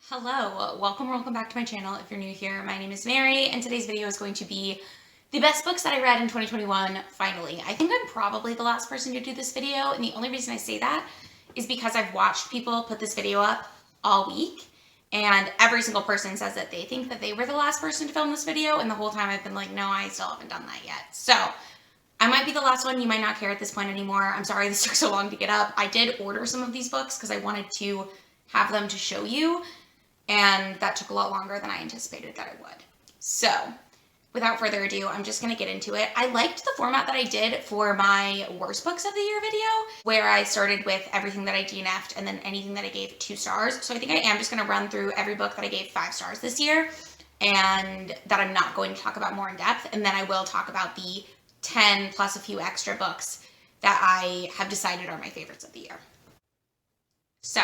Hello, welcome back to my channel. If you're new here, my name is Mary, and today's video is going to be the best books that I read in 2021, finally. I think I'm probably the last person to do this video, and the only reason I say that is because I've watched people put this video up all week, and every single person says that they think that they were the last person to film this video, and the whole time I've been like, no, I still haven't done that yet. So, I might be the last one. You might not care at this point anymore. I'm sorry this took so long to get up. I did order some of these books because I wanted to have them to show you, and that took a lot longer than I anticipated that it would. So, without further ado, I'm just going to get into it. I liked the format that I did for my worst books of the year video, where I started with everything that I DNF'd and then anything that I gave 2 stars. So I think I am just going to run through every book that I gave 5 stars this year, and that I'm not going to talk about more in depth, and then I will talk about the 10 plus a few extra books that I have decided are my favorites of the year. So,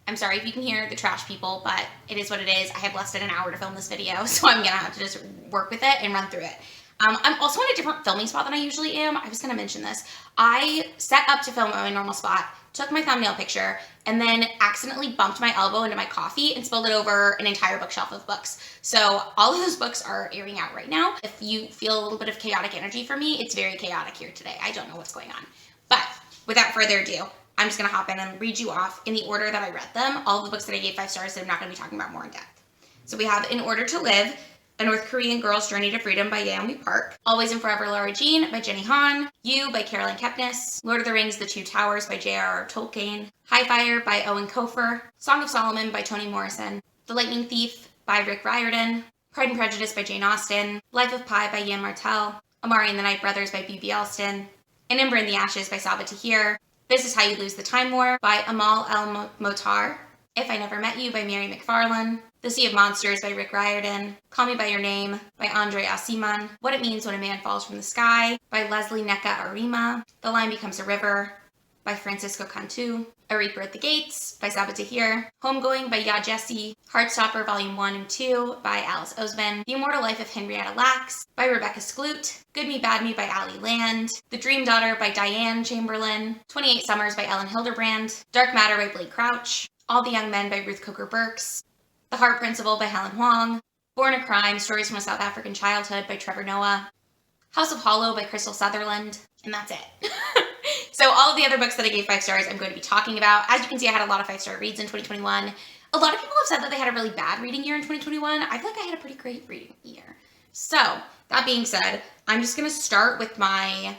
I'm sorry if you can hear the trash people, but it is what it is. I have less than an hour to film this video, so I'm gonna have to just work with it and run through it. I'm also in a different filming spot than I usually am. I was gonna mention this. I set up to film at my normal spot, took my thumbnail picture, and then accidentally bumped my elbow into my coffee and spilled it over an entire bookshelf of books. So all of those books are airing out right now. If you feel a little bit of chaotic energy from me, it's very chaotic here today. I don't know what's going on. But without further ado, I'm just going to hop in and read you off in the order that I read them, all of the books that I gave 5 stars that I'm not going to be talking about more in depth. So we have In Order to Live, A North Korean Girl's Journey to Freedom by Naomi Park, Always and Forever Lara Jean by Jenny Han, You by Caroline Kepnes, Lord of the Rings, The Two Towers by J.R.R. Tolkien, High Fire by Owen Kofer, Song of Solomon by Toni Morrison, The Lightning Thief by Rick Riordan, Pride and Prejudice by Jane Austen, Life of Pi by Ian Martell, Amari and the Night Brothers by B.B. Elston, An Ember in the Ashes by Sabaa Tahir, This Is How You Lose the Time War by Amal El-Motar, If I Never Met You by Mary McFarlane, The Sea of Monsters by Rick Riordan, Call Me By Your Name by Andre Asiman, What It Means When a Man Falls from the Sky by Leslie Neka Arima, The Line Becomes a River by Francisco Cantu, A Reaper at the Gates by Sabaa Tahir, Homegoing by Ya Jessie, Heartstopper Volume 1 and 2 by Alice Oseman, The Immortal Life of Henrietta Lacks by Rebecca Skloot, Good Me Bad Me by Ali Land, The Dream Daughter by Diane Chamberlain, 28 Summers by Ellen Hilderbrand, Dark Matter by Blake Crouch, All the Young Men by Ruth Coker Burks, The Heart Principle by Helen Huang, Born a Crime, Stories from a South African Childhood by Trevor Noah, House of Hollow by Crystal Sutherland, and that's it. So all of the other books that I gave 5 stars I'm going to be talking about. As you can see, I had a lot of 5-star reads in 2021. A lot of people have said that they had a really bad reading year in 2021. I feel like I had a pretty great reading year. So that being said, I'm just going to start with my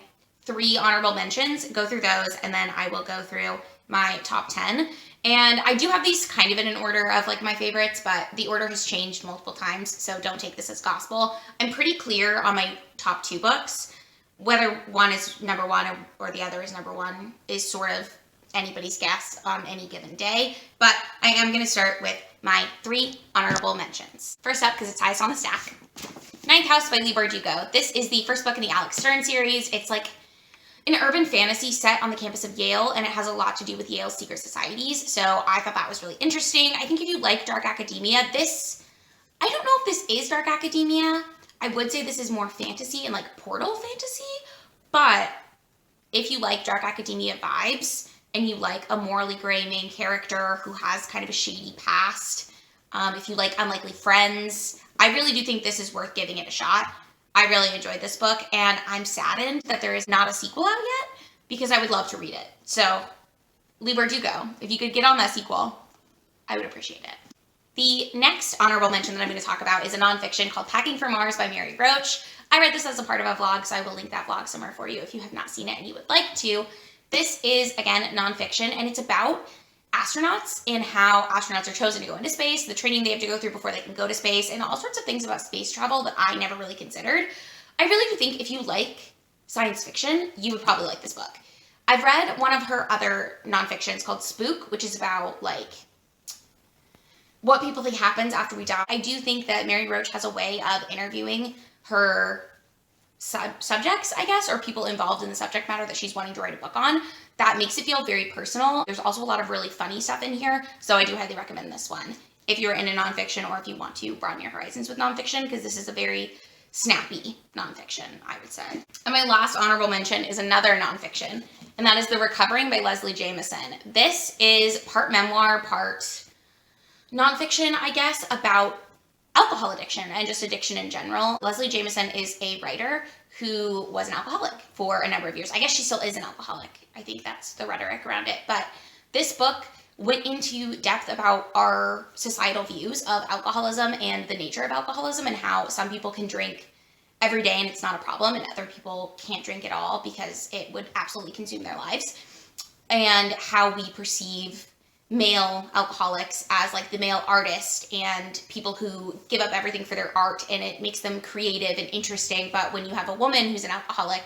3 honorable mentions, go through those, and then I will go through my top 10. And I do have these kind of in an order of like my favorites, but the order has changed multiple times, so don't take this as gospel. I'm pretty clear on my top 2 books. Whether one is number 1 or the other is number 1 is sort of anybody's guess on any given day. But I am going to start with my 3 honorable mentions. First up, because it's highest on the stack, Ninth House by Leigh Bardugo. This is the first book in the Alex Stern series. It's like an urban fantasy set on the campus of Yale, and it has a lot to do with Yale's secret societies. So I thought that was really interesting. I think if you like dark academia, I don't know if this is dark academia. I would say this is more fantasy and like Portal fantasy, but if you like dark academia vibes and you like a morally gray main character who has kind of a shady past, if you like Unlikely Friends, I really do think this is worth giving it a shot. I really enjoyed this book, and I'm saddened that there is not a sequel out yet because I would love to read it. So, Leigh Bardugo, if you could get on that sequel, I would appreciate it. The next honorable mention that I'm going to talk about is a nonfiction called Packing for Mars by Mary Roach. I read this as a part of a vlog, so I will link that vlog somewhere for you if you have not seen it and you would like to. This is, again, nonfiction, and it's about astronauts and how astronauts are chosen to go into space, the training they have to go through before they can go to space, and all sorts of things about space travel that I never really considered. I really do think if you like science fiction, you would probably like this book. I've read one of her other nonfictions called Spook, which is about, like, what people think happens after we die. I do think that Mary Roach has a way of interviewing her subjects, I guess, or people involved in the subject matter that she's wanting to write a book on. That makes it feel very personal. There's also a lot of really funny stuff in here, so I do highly recommend this one if you're into nonfiction or if you want to broaden your horizons with nonfiction, because this is a very snappy nonfiction, I would say. And my last honorable mention is another nonfiction, and that is The Recovering by Leslie Jamison. This is part memoir, part nonfiction, I guess, about alcohol addiction and just addiction in general. Leslie Jamison is a writer who was an alcoholic for a number of years. I guess she still is an alcoholic. I think that's the rhetoric around it. But this book went into depth about our societal views of alcoholism and the nature of alcoholism, and how some people can drink every day and it's not a problem, and other people can't drink at all because it would absolutely consume their lives, and how we perceive male alcoholics as like the male artist and people who give up everything for their art and it makes them creative and interesting. But when you have a woman who's an alcoholic,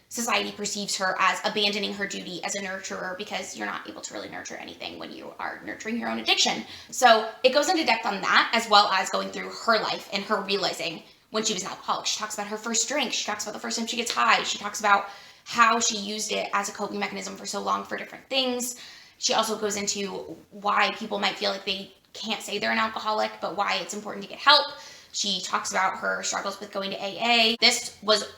society perceives her as abandoning her duty as a nurturer, because you're not able to really nurture anything when you are nurturing your own addiction. So it goes into depth on that, as well as going through her life and her realizing when she was an alcoholic. She talks about her first drink. She talks about the first time she gets high. She talks about how she used it as a coping mechanism for so long for different things. She also goes into why people might feel like they can't say they're an alcoholic, but why it's important to get help. She talks about her struggles with going to AA. This was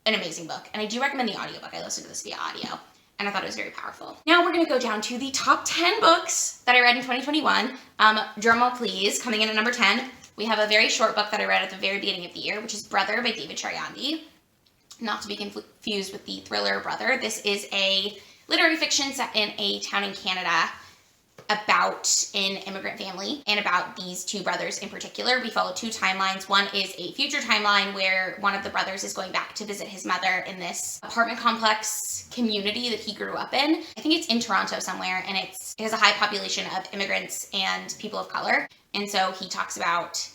an amazing book, and I do recommend the audiobook. I listened to this via audio, and I thought it was very powerful. Now we're gonna go down to the top 10 books that I read in 2021. Drumroll please, coming in at number 10, we have a very short book that I read at the very beginning of the year, which is Brother by David Chariandi. Not to be confused with the thriller Brother. This is a literary fiction set in a town in Canada about an immigrant family and about these two brothers in particular. We follow two timelines. One is a future timeline where one of the brothers is going back to visit his mother in this apartment complex community that he grew up in. I think it's in Toronto somewhere, and it has a high population of immigrants and people of color. And so he talks about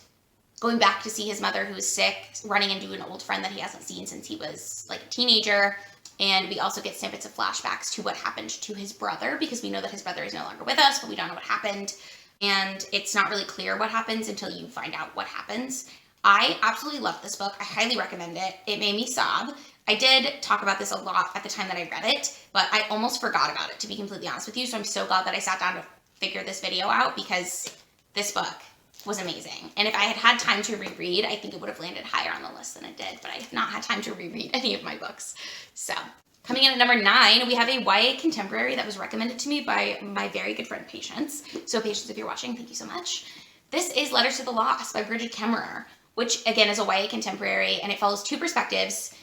going back to see his mother who is sick, running into an old friend that he hasn't seen since he was like a teenager. And we also get snippets of flashbacks to what happened to his brother, because we know that his brother is no longer with us, but we don't know what happened. And it's not really clear what happens until you find out what happens. I absolutely love this book. I highly recommend it. It made me sob. I did talk about this a lot at the time that I read it, but I almost forgot about it, to be completely honest with you. So I'm so glad that I sat down to figure this video out, because this book was amazing. And if I had had time to reread, I think it would have landed higher on the list than it did, but I have not had time to reread any of my books. So coming in at number 9, we have a YA contemporary that was recommended to me by my very good friend Patience. So Patience, if you're watching, thank you so much. This is Letters to the Lost by Bridget Kemmerer, which again is a YA contemporary, and it follows two perspectives.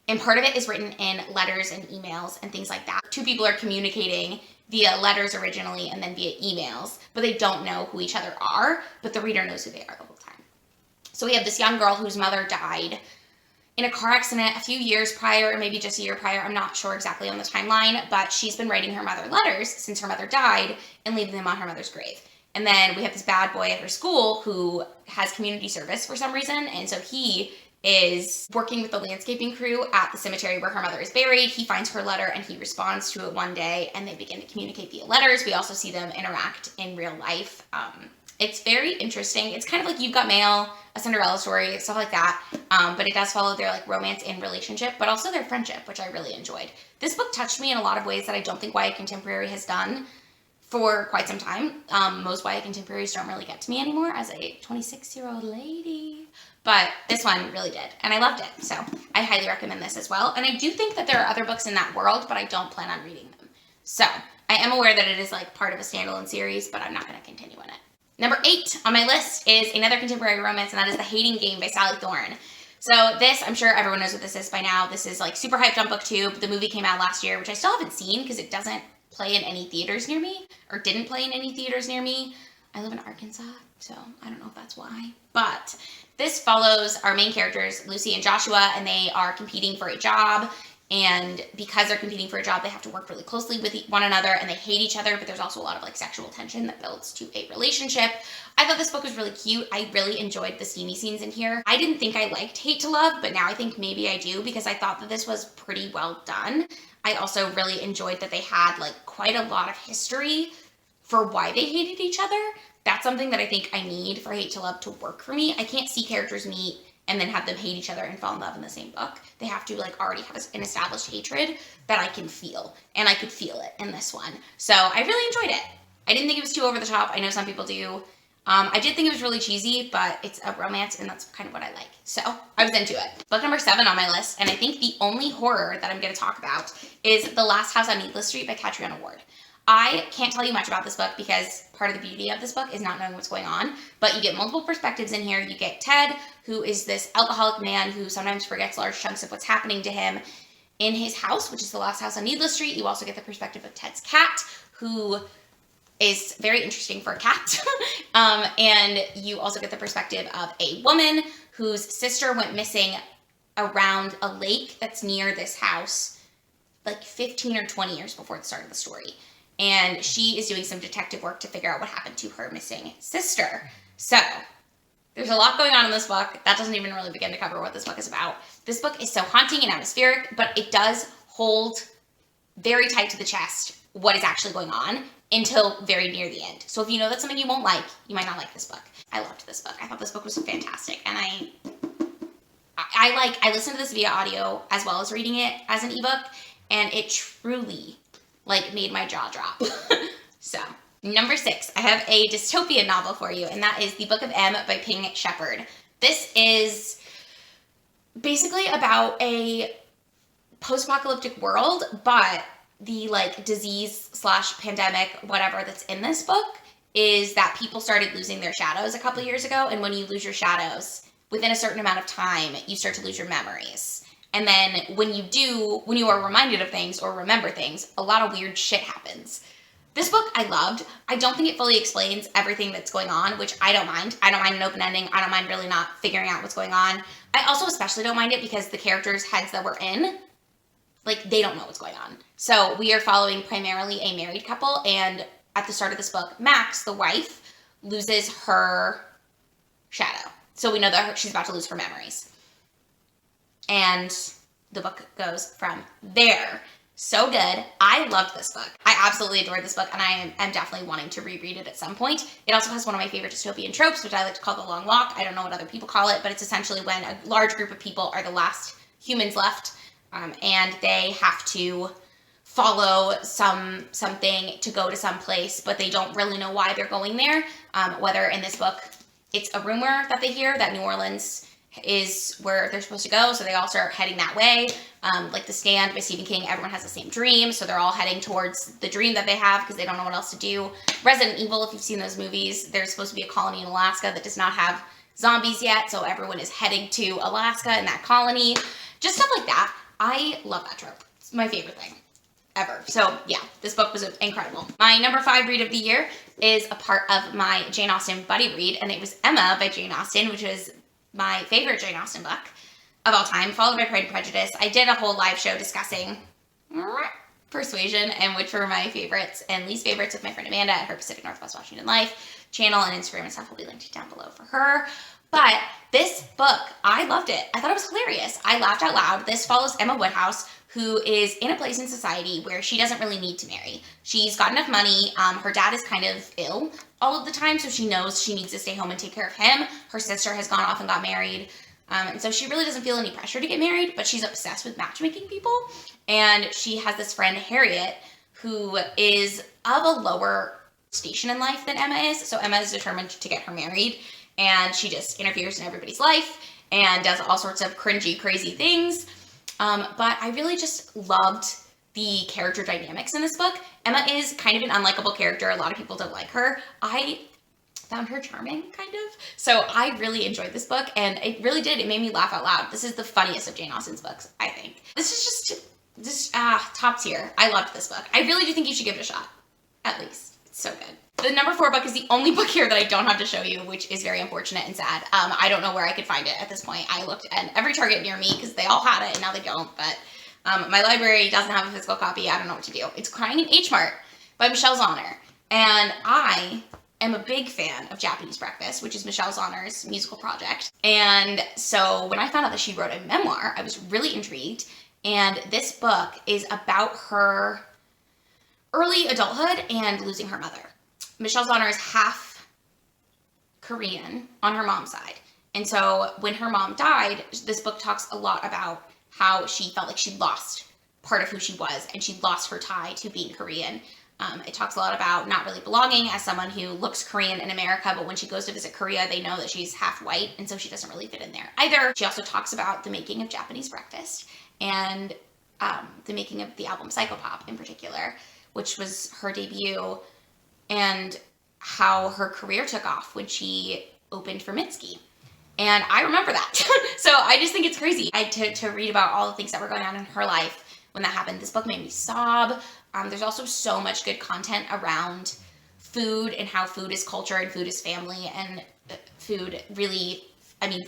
And part of it is written in letters and emails and things like that. Two people are communicating via letters originally and then via emails, but they don't know who each other are, but the reader knows who they are the whole time. So we have this young girl whose mother died in a car accident a few years prior, or maybe just a year prior. I'm not sure exactly on the timeline, but she's been writing her mother letters since her mother died and leaving them on her mother's grave. And then we have this bad boy at her school who has community service for some reason, and so he is working with the landscaping crew at the cemetery where her mother is buried. He finds her letter and he responds to it one day, and they begin to communicate via letters. We also see them interact in real life. It's very interesting. It's kind of like You've Got Mail, A Cinderella Story, stuff like that. But it does follow their like romance and relationship, but also their friendship, which I really enjoyed. This book touched me in a lot of ways that I don't think YA contemporary has done for quite some time. Most YA contemporaries don't really get to me anymore as a 26-year-old lady. But this one really did, and I loved it. So I highly recommend this as well. And I do think that there are other books in that world, but I don't plan on reading them. So I am aware that it is like part of a standalone series, but I'm not going to continue in it. Number 8 on my list is another contemporary romance, and that is The Hating Game by Sally Thorne. So this, I'm sure everyone knows what this is by now. This is like super hyped on BookTube. The movie came out last year, which I still haven't seen because it doesn't play in any theaters near me, or didn't play in any theaters near me. I live in Arkansas, so I don't know if that's why. But this follows our main characters, Lucy and Joshua, and they are competing for a job. And because they're competing for a job, they have to work really closely with one another, and they hate each other, but there's also a lot of like sexual tension that builds to a relationship. I thought this book was really cute. I really enjoyed the steamy scenes in here. I didn't think I liked Hate to Love, but now I think maybe I do, because I thought that this was pretty well done. I also really enjoyed that they had like quite a lot of history for why they hated each other. That's something that I think I need for Hate to Love to work for me. I can't see characters meet and then have them hate each other and fall in love in the same book. They have to like already have an established hatred that I can feel, and I could feel it in this one. So I really enjoyed it. I didn't think it was too over the top. I know some people do. I did think it was really cheesy, but it's a romance, and that's kind of what I like. So I was into it. Book number 7 on my list, and I think the only horror that I'm going to talk about, is The Last House on Needless Street by Catriona Ward. I can't tell you much about this book because part of the beauty of this book is not knowing what's going on, but you get multiple perspectives in here. You get Ted, who is this alcoholic man who sometimes forgets large chunks of what's happening to him in his house, which is the last house on Needless Street. You also get the perspective of Ted's cat, who is very interesting for a cat. And you also get the perspective of a woman whose sister went missing around a lake that's near this house, like 15 or 20 years before the start of the story. And she is doing some detective work to figure out what happened to her missing sister. So there's a lot going on in this book. That doesn't even really begin to cover what this book is about. This book is so haunting and atmospheric, but it does hold very tight to the chest what is actually going on until very near the end. So if you know that's something you won't like, you might not like this book. I loved this book. I thought this book was fantastic. And I listened to this via audio as well as reading it as an ebook, and it truly made my jaw drop. So, number 6, I have a dystopian novel for you, and that is The Book of M by Ping Shepherd. This is basically about a post-apocalyptic world, but the disease / pandemic, whatever that's in this book, is that people started losing their shadows a couple years ago, and when you lose your shadows, within a certain amount of time, you start to lose your memories. And then when you are reminded of things or remember things, a lot of weird shit happens. This book I loved. I don't think it fully explains everything that's going on, which I don't mind. I don't mind an open ending. I don't mind really not figuring out what's going on. I also especially don't mind it because the characters' heads that we're in, they don't know what's going on. So we are following primarily a married couple, and at the start of this book, Max, the wife, loses her shadow. So we know that she's about to lose her memories. And the book goes from there. So good. I loved this book. I absolutely adored this book, and I am definitely wanting to reread it at some point. It also has one of my favorite dystopian tropes, which I like to call the long walk. I don't know what other people call it, but it's essentially when a large group of people are the last humans left, and they have to follow something to go to some place, but they don't really know why they're going there. Whether in this book, it's a rumor that they hear that New Orleans is where they're supposed to go, so they all start heading that way. Like The Stand by Stephen King, everyone has the same dream, so they're all heading towards the dream that they have because they don't know what else to do. Resident Evil, if you've seen those movies, there's supposed to be a colony in Alaska that does not have zombies yet, so everyone is heading to Alaska and that colony. Just stuff like that. I love that trope. It's my favorite thing ever. So yeah, this book was incredible. My number 5 read of the year is a part of my Jane Austen buddy read, and it was Emma by Jane Austen, which was my favorite Jane Austen book of all time, followed by Pride and Prejudice. I did a whole live show discussing Persuasion and which were my favorites and least favorites with my friend Amanda at her Pacific Northwest Washington Life channel and Instagram and stuff will be linked down below for her. But this book, I loved it. I thought it was hilarious. I laughed out loud. This follows Emma Woodhouse, who is in a place in society where she doesn't really need to marry. She's got enough money. Her dad is kind of ill all of the time, so she knows she needs to stay home and take care of him. Her sister has gone off and got married. And so she really doesn't feel any pressure to get married, but she's obsessed with matchmaking people. And she has this friend, Harriet, who is of a lower station in life than Emma is. So Emma is determined to get her married, and she just interferes in everybody's life and does all sorts of cringy, crazy things. But I really just loved the character dynamics in this book. Emma is kind of an unlikable character. A lot of people don't like her. I found her charming, kind of. So I really enjoyed this book, and it really did. It made me laugh out loud. This is the funniest of Jane Austen's books, I think. This is just top tier. I loved this book. I really do think you should give it a shot, at least. It's so good. The number 4 book is the only book here that I don't have to show you, which is very unfortunate and sad. I don't know where I could find it at this point. I looked at every Target near me because they all had it and now they don't, but my library doesn't have a physical copy. I don't know what to do. It's Crying in H Mart by Michelle Zauner. And I am a big fan of Japanese Breakfast, which is Michelle Zauner's musical project. And so when I found out that she wrote a memoir, I was really intrigued. And this book is about her early adulthood and losing her mother. Michelle Zauner is half Korean on her mom's side. And so when her mom died, this book talks a lot about how she felt like she lost part of who she was and she lost her tie to being Korean. It talks a lot about not really belonging as someone who looks Korean in America, but when she goes to visit Korea, they know that she's half white, and so she doesn't really fit in there either. She also talks about the making of Japanese Breakfast and the making of the album Psychopop in particular, which was her debut, and how her career took off when she opened for Mitski. And I remember that. So I just think it's crazy to read about all the things that were going on in her life when that happened. This book made me sob. There's also so much good content around food and how food is culture and food is family, and food really,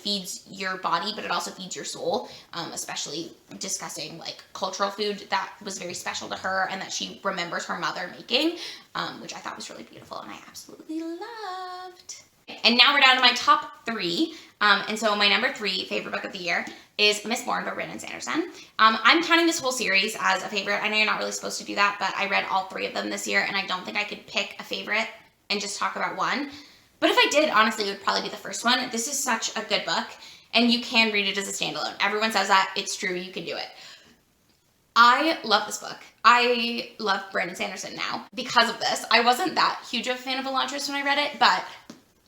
feeds your body, but it also feeds your soul, especially discussing like cultural food that was very special to her and that she remembers her mother making, which I thought was really beautiful and I absolutely loved. And now we're down to my top 3. And so my number 3 favorite book of the year is Mistborn by Brandon Sanderson. I'm counting this whole series as a favorite. I know you're not really supposed to do that, but I read all 3 of them this year, and I don't think I could pick a favorite and just talk about one. But if I did, honestly, it would probably be the first one. This is such a good book, and you can read it as a standalone. Everyone says that. It's true. You can do it. I love this book. I love Brandon Sanderson now because of this. I wasn't that huge of a fan of Elantris when I read it, but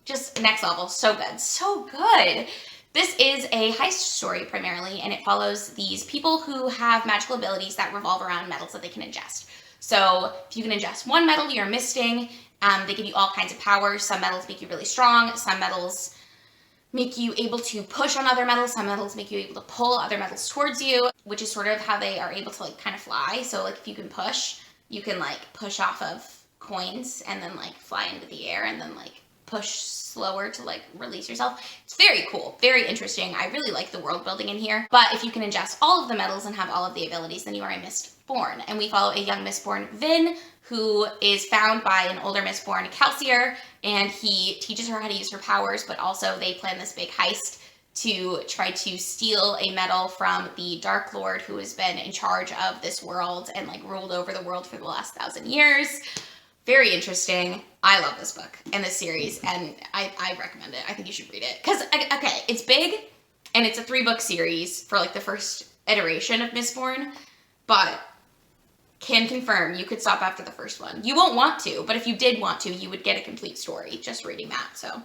just next level. So good. So good. This is a heist story primarily, and it follows these people who have magical abilities that revolve around metals that they can ingest. So if you can ingest one metal, you're misting. They give you all kinds of powers. Some metals make you really strong. Some metals make you able to push on other metals. Some metals make you able to pull other metals towards you, which is sort of how they are able to like kind of fly. So like if you can push, you can like push off of coins and then like fly into the air and then like push slower to like release yourself. It's very cool, very interesting. I really like the world building in here. But if you can ingest all of the metals and have all of the abilities, then you are a Mistborn. And we follow a young Mistborn, Vin, who is found by an older Mistborn, Kelsier, and he teaches her how to use her powers, but also they plan this big heist to try to steal a metal from the Dark Lord, who has been in charge of this world and like ruled over the world for the last 1,000 years. Very interesting. I love this book and this series, and I recommend it. I think you should read it. Because, okay, it's big, and it's a 3-book series for, like, the first iteration of Mistborn, but can confirm you could stop after the first one. You won't want to, but if you did want to, you would get a complete story just reading that. So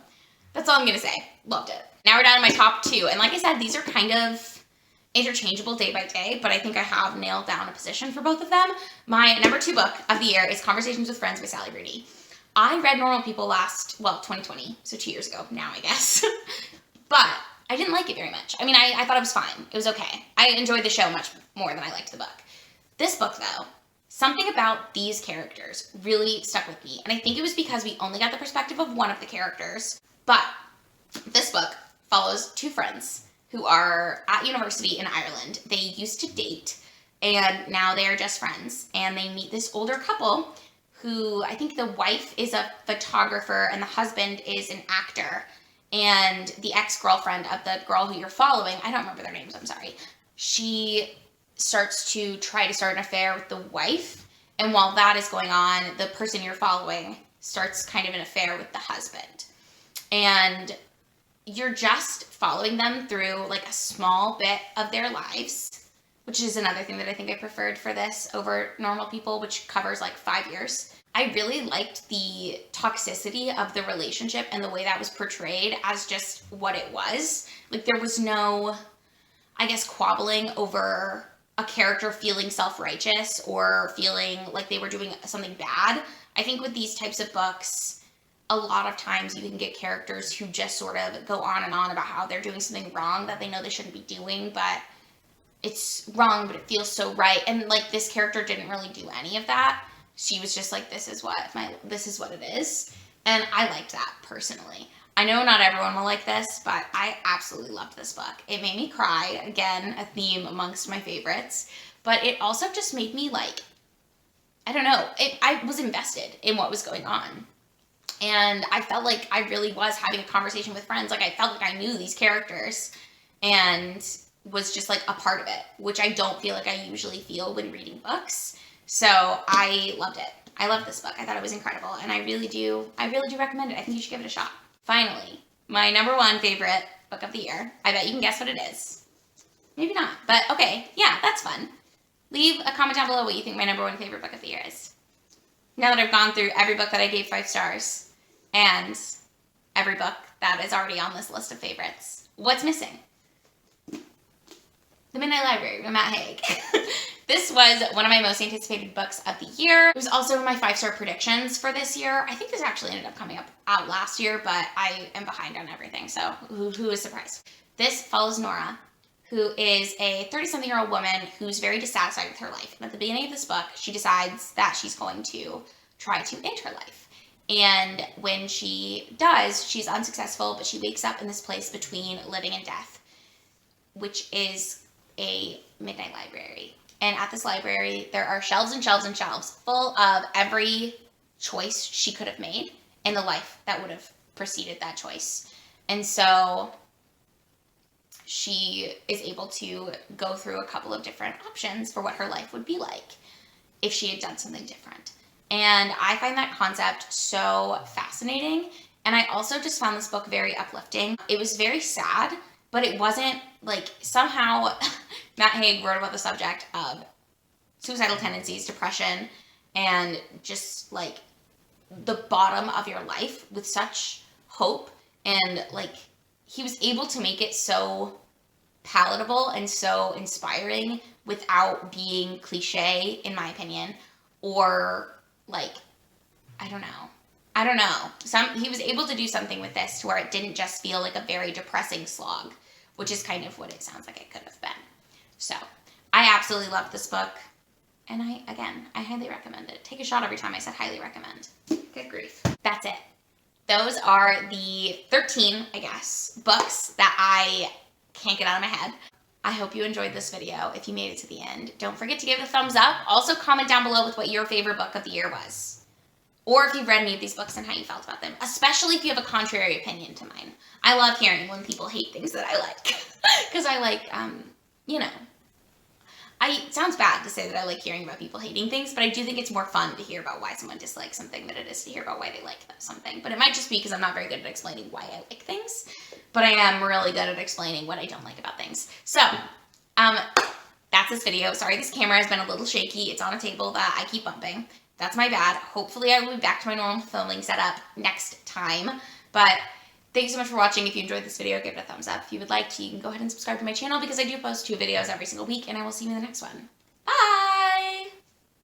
that's all I'm going to say. Loved it. Now we're down to my top 2, and like I said, these are kind of interchangeable day by day, but I think I have nailed down a position for both of them. My number 2 book of the year is Conversations with Friends by Sally Rooney. I read Normal People 2020, so 2 years ago now, I guess. But I didn't like it very much. I thought it was fine. It was okay. I enjoyed the show much more than I liked the book. This book, though, something about these characters really stuck with me, and I think it was because we only got the perspective of one of the characters. But this book follows 2 friends who are at university in Ireland. They used to date, and now they are just friends. And they meet this older couple who, I think the wife is a photographer and the husband is an actor. And the ex-girlfriend of the girl who you're following, I don't remember their names, I'm sorry, she starts to try to start an affair with the wife. And while that is going on, the person you're following starts kind of an affair with the husband. And you're just following them through like a small bit of their lives, which is another thing that I think I preferred for this over Normal People, which covers like 5 years. I really liked the toxicity of the relationship and the way that was portrayed as just what it was. Like there was no, I guess, quabbling over a character feeling self-righteous or feeling like they were doing something bad. I think with these types of books, a lot of times you can get characters who just sort of go on and on about how they're doing something wrong that they know they shouldn't be doing, but it's wrong, but it feels so right. And like this character didn't really do any of that. She was just like, this is what it is. And I liked that personally. I know not everyone will like this, but I absolutely loved this book. It made me cry, again, a theme amongst my favorites, but it also just made me like, I don't know, I was invested in what was going on. And I felt like I really was having a conversation with friends. Like I felt like I knew these characters and was just like a part of it, which I don't feel like I usually feel when reading books. So I loved it. I loved this book. I thought it was incredible, and I really do recommend it. I think you should give it a shot. Finally, my number 1 favorite book of the year. I bet you can guess what it is. Maybe not, but okay. Yeah, that's fun. Leave a comment down below what you think my number 1 favorite book of the year is. Now that I've gone through every book that I gave 5 stars, and every book that is already on this list of favorites, what's missing? The Midnight Library by Matt Haig. This was one of my most anticipated books of the year. It was also my 5-star predictions for this year. I think this actually ended up coming out last year, but I am behind on everything, so who is surprised? This follows Nora, who is a 30-something-year-old woman who's very dissatisfied with her life. And at the beginning of this book, she decides that she's going to try to end her life. And when she does, she's unsuccessful, but she wakes up in this place between living and death, which is a midnight library. And at this library, there are shelves and shelves and shelves full of every choice she could have made and the life that would have preceded that choice. And so she is able to go through a couple of different options for what her life would be like if she had done something different. And I find that concept so fascinating. And I also just found this book very uplifting. It was very sad, but it wasn't like somehow Matt Haig wrote about the subject of suicidal tendencies, depression, and just like the bottom of your life with such hope. And like he was able to make it so palatable and so inspiring without being cliche, in my opinion, or like, I don't know. He was able to do something with this to where it didn't just feel like a very depressing slog, which is kind of what it sounds like it could have been. So I absolutely loved this book. And I highly recommend it. Take a shot every time I said highly recommend. Good grief. That's it. Those are the 13, I guess, books that I can't get out of my head. I hope you enjoyed this video. If you made it to the end, don't forget to give it a thumbs up. Also comment down below with what your favorite book of the year was. Or if you've read any of these books and how you felt about them. Especially if you have a contrary opinion to mine. I love hearing when people hate things that I like. Because I like, you know. It sounds bad to say that I like hearing about people hating things, but I do think it's more fun to hear about why someone dislikes something than it is to hear about why they like something. But it might just be because I'm not very good at explaining why I like things, but I am really good at explaining what I don't like about things. So, that's this video. Sorry, this camera has been a little shaky. It's on a table that I keep bumping. That's my bad. Hopefully I will be back to my normal filming setup next time, but thank you so much for watching. If you enjoyed this video, give it a thumbs up. If you would like to, you can go ahead and subscribe to my channel because I do post 2 videos every single week, and I will see you in the next one. Bye!